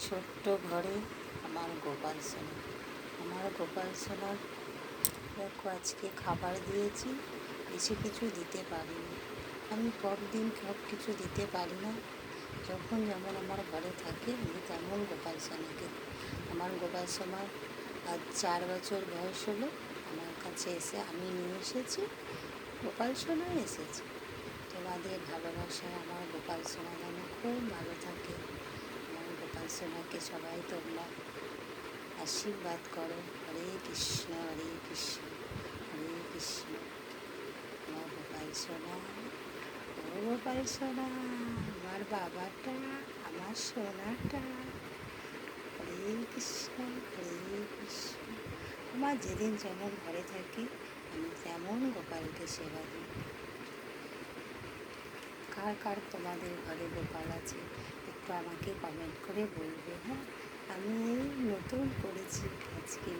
ছোট্ট ঘরে আমার গোপাল সোনা। আমার গোপাল সোনার দেখো আজকে খাবার দিয়েছি, বেশি কিছু দিতে পারিনি। আমি পরদিন সব কিছু দিতে পারি না, যখন যেমন আমার ঘরে থাকে আমি তেমন গোপাল সোনাকে। আমার গোপাল সোনার আজ 4 বছর বয়স হলো, আমার কাছে এসে আমি নিয়ে এসেছি, গোপাল সোনাই এসেছে। তোমাদের ভালোবাসায় আমার গোপাল সোনা যেন খুব ভালো থাকে। আমার গোপাল সোনাকে সবাই তোমরা আশীর্বাদ করো। হরে কৃষ্ণ হরে কৃষ্ণ হরে কৃষ্ণ। আমার গোপাল সোনা, ও গোপাল সোনা, আমার বাবাটা, আমার সোনাটা। হরে কৃষ্ণ হরে কৃষ্ণ। আমার যেদিন যেমন ঘরে থাকি আমি তেমন গোপালকে সেবা দিই। কার কার তোমাদের ঘরে গোপাল আছে একটু আমাকে কমেন্ট করে বলবে। হ্যাঁ, আমি এই নতুন করেছি আজকের